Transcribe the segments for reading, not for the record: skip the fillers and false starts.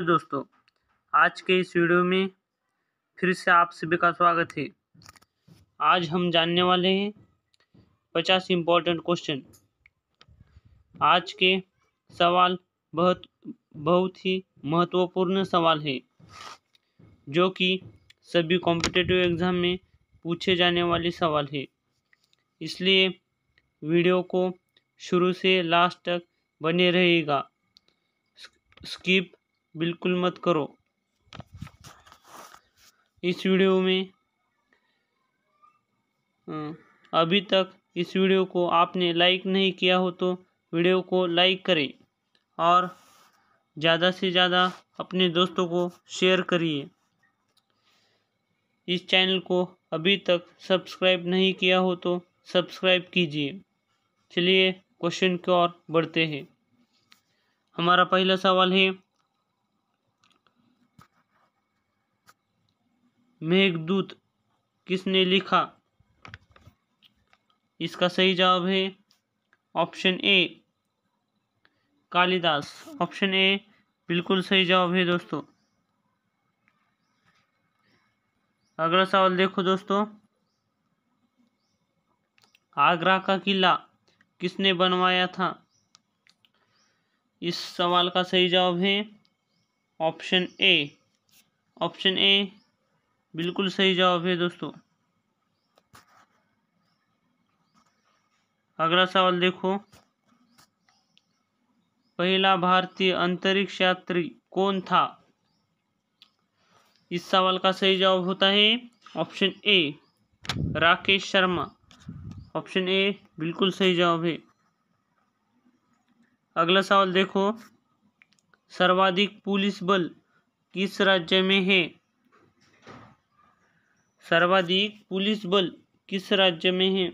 दोस्तों, आज के इस वीडियो में फिर से आप सभी का स्वागत है। आज हम जानने वाले हैं 50 इम्पोर्टेंट क्वेश्चन। आज के सवाल बहुत ही महत्वपूर्ण सवाल है जो कि सभी कॉम्पिटिटिव एग्ज़ाम में पूछे जाने वाले सवाल है। इसलिए वीडियो को शुरू से लास्ट तक बने रहेगा, स्किप बिल्कुल मत करो। इस वीडियो में अभी तक इस वीडियो को आपने लाइक नहीं किया हो तो वीडियो को लाइक करें और ज़्यादा से ज़्यादा अपने दोस्तों को शेयर करिए। इस चैनल को अभी तक सब्सक्राइब नहीं किया हो तो सब्सक्राइब कीजिए। चलिए क्वेश्चन की ओर बढ़ते हैं। हमारा पहला सवाल है, मेघदूत किसने लिखा? इसका सही जवाब है option A Kalidas. Option A बिल्कुल सही जवाब है दोस्तों। अगला सवाल देखो दोस्तों, आगरा का किला किसने बनवाया था? इस सवाल का सही जवाब है ऑप्शन ए। ऑप्शन ए बिल्कुल सही जवाब है दोस्तों। अगला सवाल देखो, पहला भारतीय अंतरिक्ष यात्री कौन था? इस सवाल का सही जवाब होता है option A Rakesh Sharma. Option A बिल्कुल सही जवाब है। अगला सवाल देखो, सर्वाधिक पुलिस बल किस राज्य में है? सर्वाधिक पुलिस बल किस राज्य में है?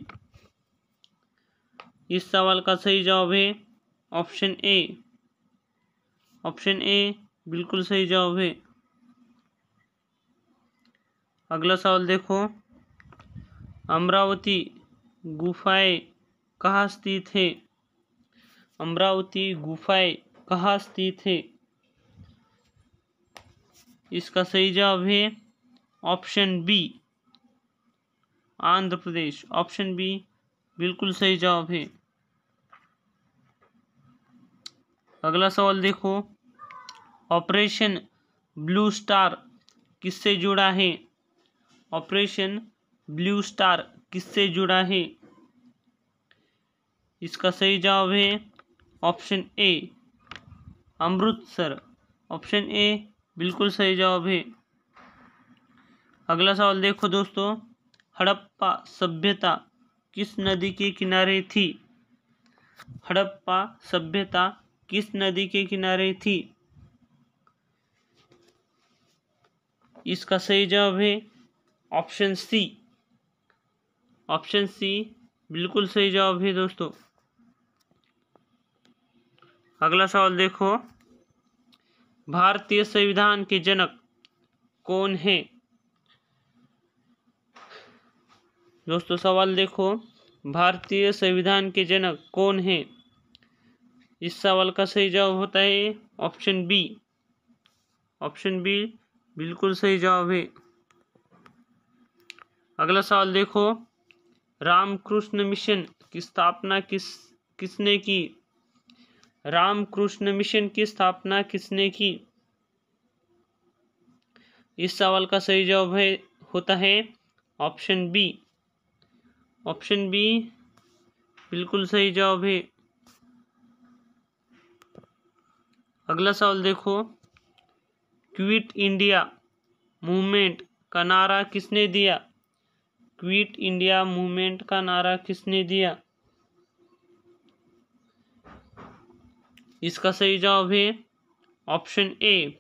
इस सवाल का सही जवाब है ऑप्शन ए। ऑप्शन ए बिल्कुल सही जवाब है। अगला सवाल देखो, अमरावती गुफाएं कहाँ स्थित है? अमरावती गुफाएं कहाँ स्थित है? इसका सही जवाब है option B Andhra Pradesh. Option B बिल्कुल सही जवाब है। अगला सवाल देखो, ऑपरेशन ब्लू स्टार किससे जुड़ा है? ऑपरेशन ब्लू स्टार किससे जुड़ा है? इसका सही जवाब है option A Amritsar. Option A बिल्कुल सही जवाब है। अगला सवाल देखो दोस्तों, हड़प्पा सभ्यता किस नदी के किनारे थी? हड़प्पा सभ्यता किस नदी के किनारे थी? इसका सही जवाब है ऑप्शन सी। ऑप्शन सी बिल्कुल सही जवाब है दोस्तों। अगला सवाल देखो, भारतीय संविधान के जनक कौन है? दोस्तों सवाल देखो, भारतीय संविधान के जनक कौन है? इस सवाल का सही जवाब होता है ऑप्शन बी। ऑप्शन बी बिल्कुल सही जवाब है। अगला सवाल देखो, रामकृष्ण मिशन की स्थापना किसने की? रामकृष्ण मिशन की स्थापना किसने की? इस सवाल का सही जवाब होता है ऑप्शन बी। ऑप्शन बी बिल्कुल सही जवाब है। अगला सवाल देखो, क्विट इंडिया मूवमेंट का नारा किसने दिया? क्विट इंडिया मूवमेंट का नारा किसने दिया? इसका सही जवाब है ऑप्शन ए।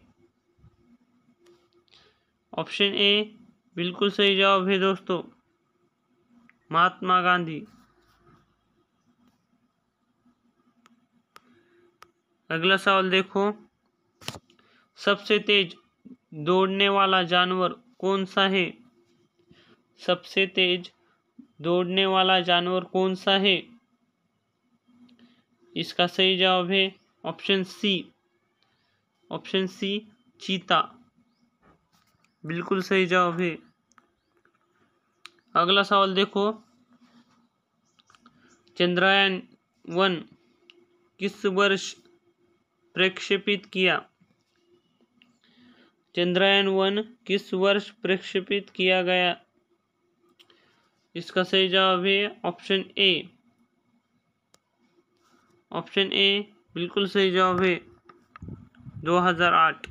ऑप्शन ए बिल्कुल सही जवाब है दोस्तों, महात्मा गांधी। अगला सवाल देखो, सबसे तेज दौड़ने वाला जानवर कौन सा है? सबसे तेज दौड़ने वाला जानवर कौन सा है? इसका सही जवाब है ऑप्शन सी। ऑप्शन सी चीता, बिल्कुल सही जवाब है। अगला सवाल देखो, चंद्रयान-1 किस वर्ष प्रक्षेपित किया? चंद्रयान-1 किस वर्ष प्रक्षेपित किया गया? इसका सही जवाब है ऑप्शन ए। ऑप्शन ए बिल्कुल सही जवाब है, 2008।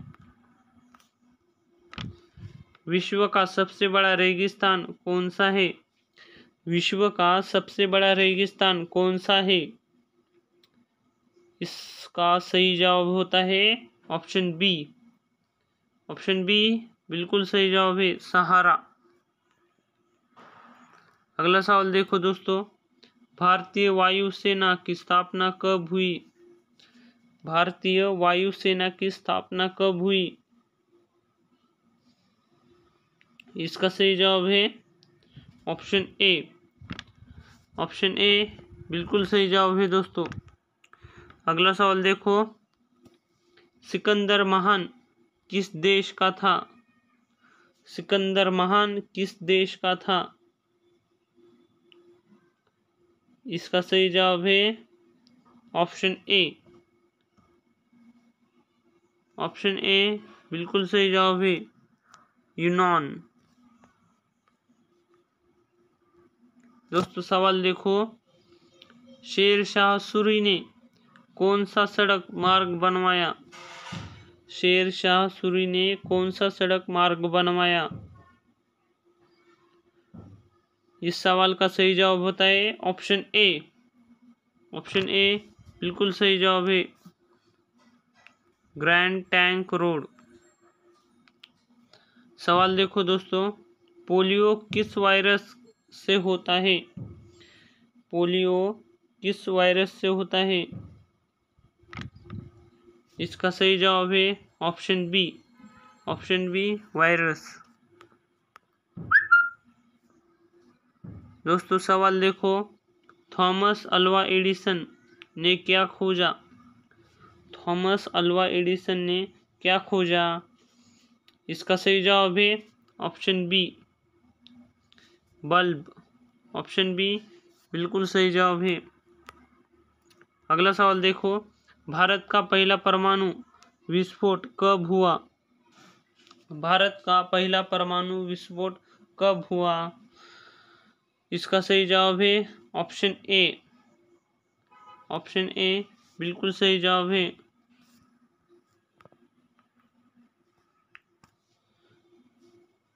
विश्व का सबसे बड़ा रेगिस्तान कौन सा है? विश्व का सबसे बड़ा रेगिस्तान कौन सा है? इसका सही जवाब होता है ऑप्शन बी। ऑप्शन बी बिल्कुल सही जवाब है, सहारा। अगला सवाल देखो दोस्तों, भारतीय वायुसेना की स्थापना कब हुई? भारतीय वायुसेना की स्थापना कब हुई? इसका सही जवाब है ऑप्शन ए। ऑप्शन ए बिल्कुल सही जवाब है दोस्तों। अगला सवाल देखो, सिकंदर महान किस देश का था? सिकंदर महान किस देश का था? इसका सही जवाब है ऑप्शन ए। ऑप्शन ए बिल्कुल सही जवाब है, यूनान। दोस्तों सवाल देखो, शेर शाह सूरी ने कौन सा सड़क मार्ग बनवाया? शेर शाह सूरी ने कौन सा सड़क मार्ग बनवाया? इस सवाल का सही जवाब होता है ऑप्शन ए। ऑप्शन ए बिल्कुल सही जवाब है, ग्रैंड टैंक रोड। सवाल देखो दोस्तों, पोलियो किस वायरस से होता है? पोलियो किस वायरस से होता है? इसका सही जवाब है option B. Option B virus. दोस्तों सवाल देखो, थॉमस अल्वा एडिसन ने क्या खोजा? थॉमस अल्वा एडिसन ने क्या खोजा? इसका सही जवाब है option B, bulb. Option B बिल्कुल सही जवाब है। अगला सवाल देखो, भारत का पहला परमाणु विस्फोट कब हुआ? भारत का पहला परमाणु विस्फोट कब हुआ? इसका सही जवाब है ऑप्शन ए। ऑप्शन ए बिल्कुल सही जवाब है।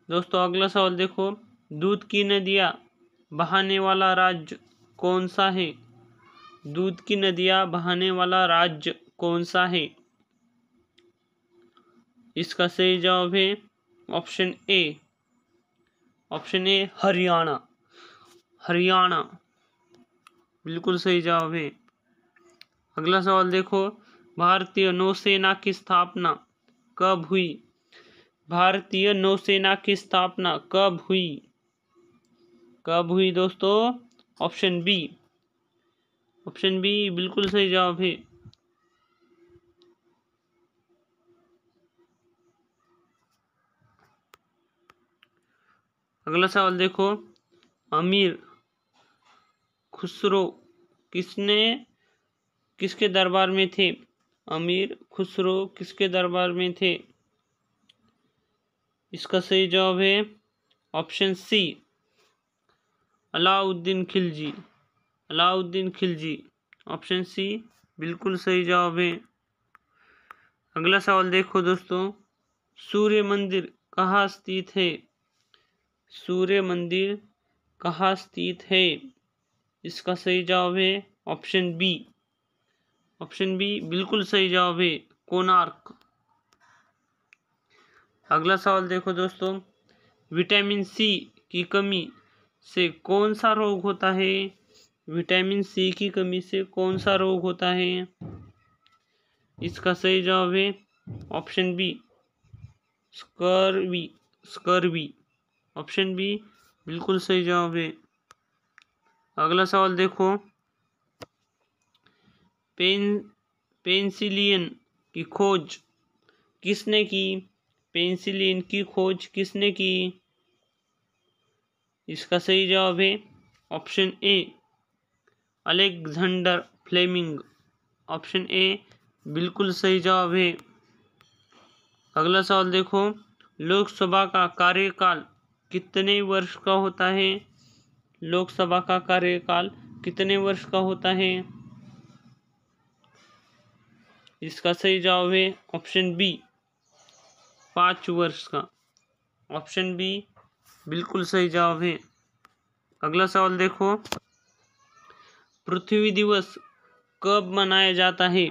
दोस्तों अगला सवाल देखो, दूध की नदियाँ बहाने वाला राज्य कौन सा है? दूध की नदियाँ बहाने वाला राज्य कौन सा है? इसका सही जवाब है option A. Option A Haryana. Haryana बिल्कुल सही जवाब है। अगला सवाल देखो, भारतीय नौसेना की स्थापना कब हुई? भारतीय नौसेना की स्थापना कब हुई? कब हुई दोस्तों? Option B. ऑप्शन बी बिल्कुल सही जवाब है। अगला सवाल देखो, अमीर खुसरो किसके दरबार में थे? अमीर खुसरो किसके दरबार में थे? इसका सही जवाब है option C, Alauddin Khilji. Alauddin Khilji. Option C बिल्कुल सही जवाब है। अगला सवाल देखो दोस्तों, सूर्य मंदिर कहाँ स्थित है? सूर्य मंदिर कहाँ स्थित है? इसका सही जवाब है ऑप्शन बी। ऑप्शन बी बिल्कुल सही जवाब है, कोणार्क। अगला सवाल देखो दोस्तों, विटामिन सी की कमी से कौन सा रोग होता है? विटामिन सी की कमी से कौन सा रोग होता है? इसका सही जवाब है option B, scurvy. Scurvy. Option B बिल्कुल सही जवाब है। अगला सवाल देखो, पेनिसिलिन की खोज किसने की? पेनिसिलिन की खोज किसने की? इसका सही जवाब है option A, Alexander Fleming. Option A बिल्कुल सही जवाब है। अगला सवाल देखो, लोकसभा का कार्यकाल कितने वर्ष का होता है? लोकसभा का कार्यकाल कितने वर्ष का होता है? इसका सही जवाब है ऑप्शन बी, 5 वर्ष का। ऑप्शन बी बिल्कुल सही जवाब है। अगला सवाल देखो, पृथ्वी दिवस कब मनाया जाता है?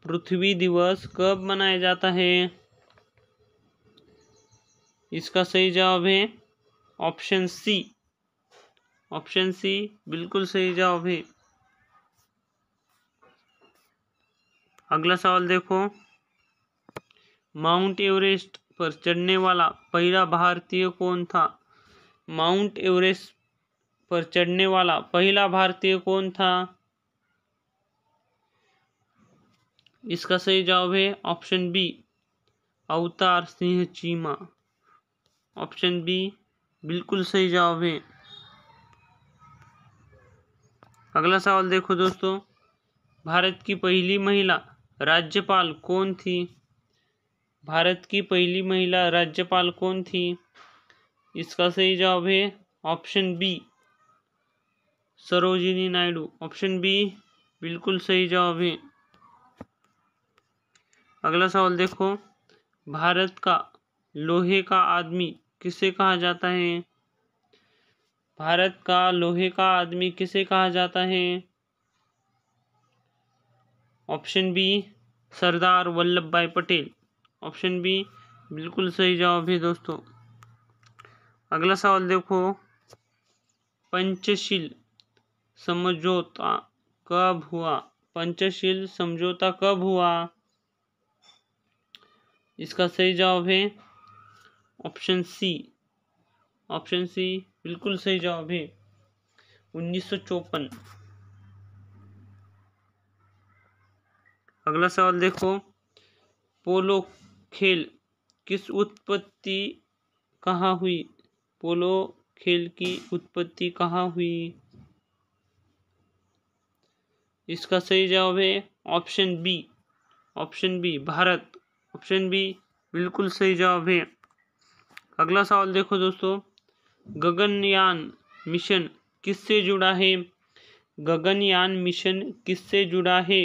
पृथ्वी दिवस कब मनाया जाता है? इसका सही जवाब है ऑप्शन सी। ऑप्शन सी बिल्कुल सही जवाब है। अगला सवाल देखो, माउंट एवरेस्ट पर चढ़ने वाला पहला भारतीय कौन था? माउंट एवरेस्ट पर चढ़ने वाला पहला भारतीय कौन था? इसका सही जवाब है option B, Avtar Singh Cheema. Option B बिल्कुल सही जवाब है। अगला सवाल देखो दोस्तों, भारत की पहली महिला राज्यपाल कौन थी? भारत की पहली महिला राज्यपाल कौन थी? इसका सही जवाब है option B, Sarojini Naidu. Option B बिल्कुल सही जवाब है। अगला सवाल देखो, भारत का लोहे का आदमी किसे कहा जाता है? भारत का लोहे का आदमी किसे कहा जाता है? ऑप्शन बी, सरदार वल्लभ भाई पटेल। ऑप्शन बी बिल्कुल सही जवाब है दोस्तों। अगला सवाल देखो, पंचशील समझौता कब हुआ? पंचशील समझौता कब हुआ? इसका सही जवाब है ऑप्शन सी। ऑप्शन सी बिल्कुल सही जवाब है 1954। अगला सवाल देखो, पोलो खेल किस उत्पत्ति कहाँ हुई? पोलो खेल की उत्पत्ति कहाँ हुई? इसका सही जवाब है option B. Option B Bharat. Option B बिल्कुल सही जवाब है। अगला सवाल देखो दोस्तों, गगनयान मिशन किससे जुड़ा है? गगनयान मिशन किससे जुड़ा है?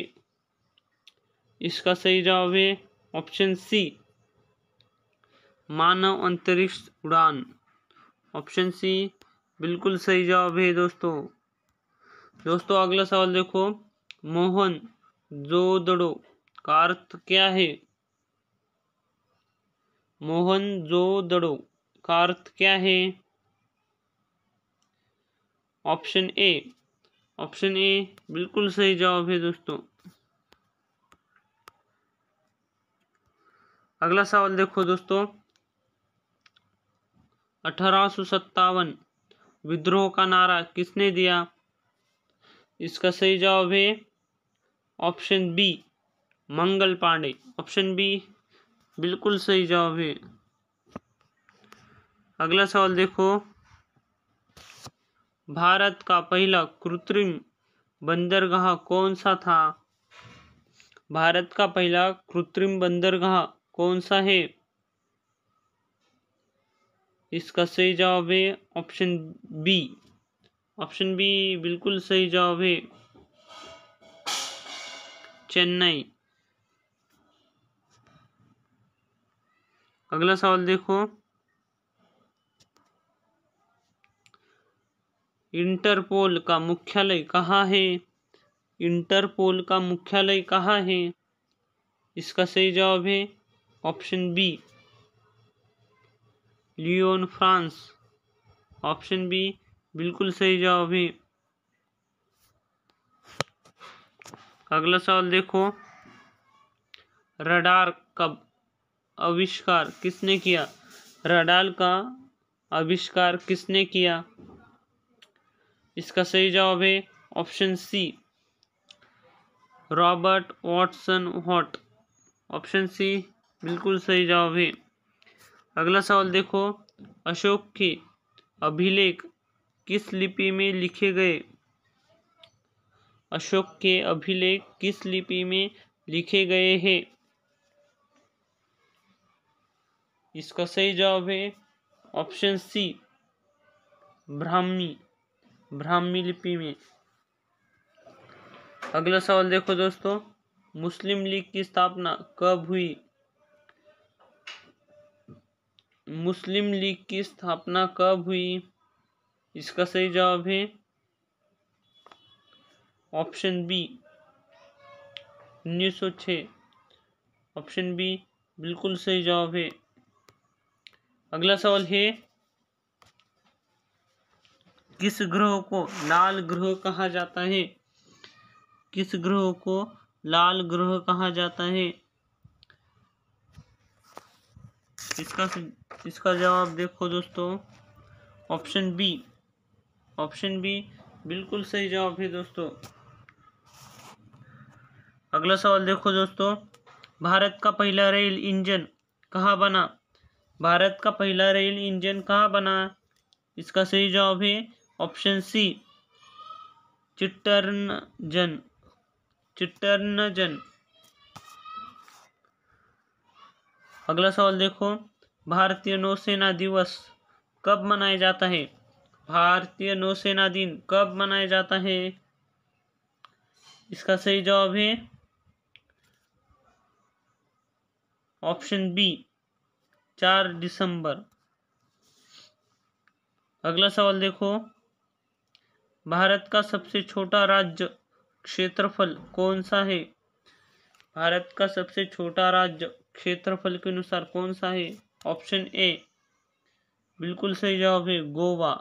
इसका सही जवाब है ऑप्शन सी, मानव अंतरिक्ष उड़ान। ऑप्शन सी बिल्कुल सही जवाब है दोस्तों। दोस्तों अगला सवाल देखो, मोहन जोदड़ो का अर्थ क्या है? मोहन जोदड़ो का अर्थ क्या है? Option A. ऑप्शन ए बिल्कुल सही जवाब है दोस्तों। अगला सवाल देखो दोस्तों, 1857 विद्रोह का नारा किसने दिया? इसका सही जवाब है option B, Mangal Pandey. Option B बिल्कुल सही जवाब है। अगला सवाल देखो, भारत का पहला कृत्रिम बंदरगाह कौन सा था? भारत का पहला कृत्रिम बंदरगाह कौन सा है? इसका सही जवाब है ऑप्शन बी। ऑप्शन बी बिल्कुल सही जवाब है चेन्नई। अगला सवाल देखो, इंटरपोल का मुख्यालय कहाँ है? इंटरपोल का मुख्यालय कहाँ है? इसका सही जवाब है option B, Lyon France. Option B बिल्कुल सही जवाब है। अगला सवाल देखो, रडार का आविष्कार किसने किया? रडार का आविष्कार किसने किया? इसका सही जवाब है option C, Robert Watson Watt. Option C बिल्कुल सही जवाब है। अगला सवाल देखो, अशोक के अभिलेख किस लिपि में लिखे गए? अशोक के अभिलेख किस लिपि में लिखे गए हैं? इसका सही जवाब है ऑप्शन सी, ब्राह्मी लिपि में। अगला सवाल देखो दोस्तों, मुस्लिम लीग की स्थापना कब हुई? मुस्लिम लीग की स्थापना कब हुई? इसका सही जवाब है ऑप्शन बी, 1906। ऑप्शन बी बिल्कुल सही जवाब है। अगला सवाल है, किस ग्रह को लाल ग्रह कहा जाता है? किस ग्रह को लाल ग्रह कहा जाता है? इसका जवाब देखो दोस्तों, ऑप्शन बी बिल्कुल सही जवाब है दोस्तों। अगला सवाल देखो दोस्तों, भारत का पहला रेल इंजन कहाँ बना? भारत का पहला रेल इंजन कहाँ बना? इसका सही जवाब है ऑप्शन सी, चित्तरंजन। अगला सवाल देखो, भारतीय नौसेना दिवस कब मनाया जाता है? भारतीय नौसेना दिन कब मनाया जाता है? इसका सही जवाब है ऑप्शन बी, 4 दिसंबर। अगला सवाल देखो, भारत का सबसे छोटा राज्य क्षेत्रफल कौन सा है? भारत का सबसे छोटा राज्य क्षेत्रफल के अनुसार कौन सा है? ऑप्शन ए बिल्कुल सही जवाब है गोवा।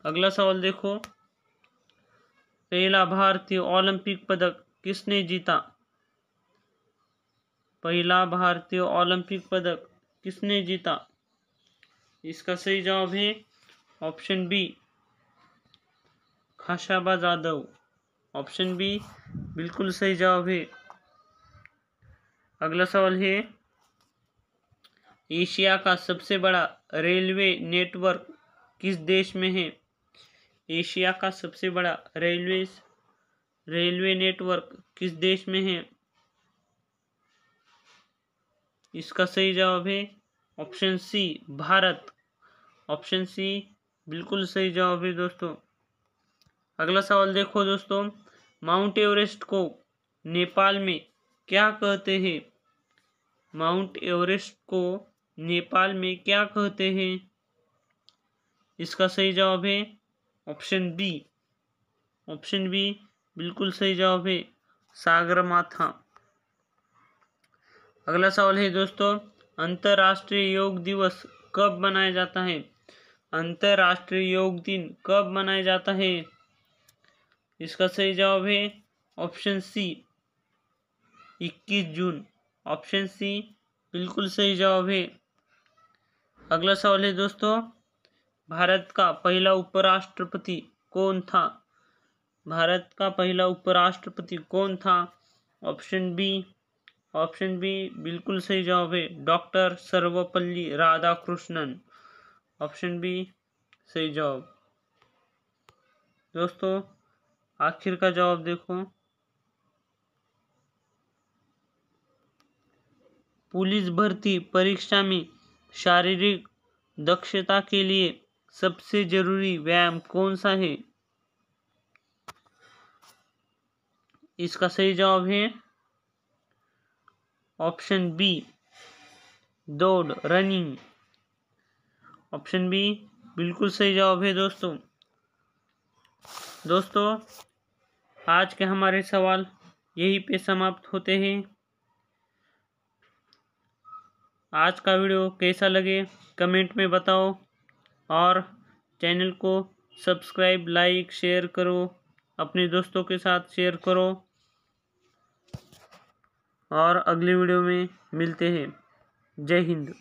अगला सवाल देखो, पहला भारतीय ओलंपिक पदक किसने जीता? पहला भारतीय ओलंपिक पदक किसने जीता? इसका सही जवाब है option B, Khashaba Jadhav. Option B बिल्कुल सही जवाब है। अगला सवाल है, एशिया का सबसे बड़ा रेलवे नेटवर्क किस देश में है? एशिया का सबसे बड़ा रेलवे नेटवर्क किस देश में है? इसका सही जवाब है option C, Bharat. Option C बिल्कुल सही जवाब है दोस्तों। अगला सवाल देखो दोस्तों, माउंट एवरेस्ट को नेपाल में क्या कहते हैं? माउंट एवरेस्ट को नेपाल में क्या कहते हैं? इसका सही जवाब है ऑप्शन बी बिल्कुल सही जवाब है सागरमाथा। अगला सवाल है दोस्तों, अंतर्राष्ट्रीय योग दिवस कब मनाया जाता है? अंतर्राष्ट्रीय योग दिन कब मनाया जाता है? इसका सही जवाब है ऑप्शन सी, 21 जून। ऑप्शन सी बिल्कुल सही जवाब है। अगला सवाल है दोस्तों, भारत का पहला उपराष्ट्रपति कौन था? भारत का पहला उपराष्ट्रपति कौन था? ऑप्शन बी बिल्कुल सही जवाब है doctor Sarvepalli Radhakrishnan. Option B सही जवाब। दोस्तों आखिर का जवाब देखो, पुलिस भर्ती परीक्षा में शारीरिक दक्षता के लिए सबसे जरूरी व्यायाम कौन सा है? इसका सही जवाब है ऑप्शन बी, दौड़, रनिंग। ऑप्शन बी बिल्कुल सही जवाब है दोस्तों आज के हमारे सवाल यहीं पे समाप्त होते हैं। आज का वीडियो कैसा लगे कमेंट में बताओ और चैनल को सब्सक्राइब, लाइक, शेयर करो, अपने दोस्तों के साथ शेयर करो और अगले वीडियो में मिलते हैं। जय हिंद।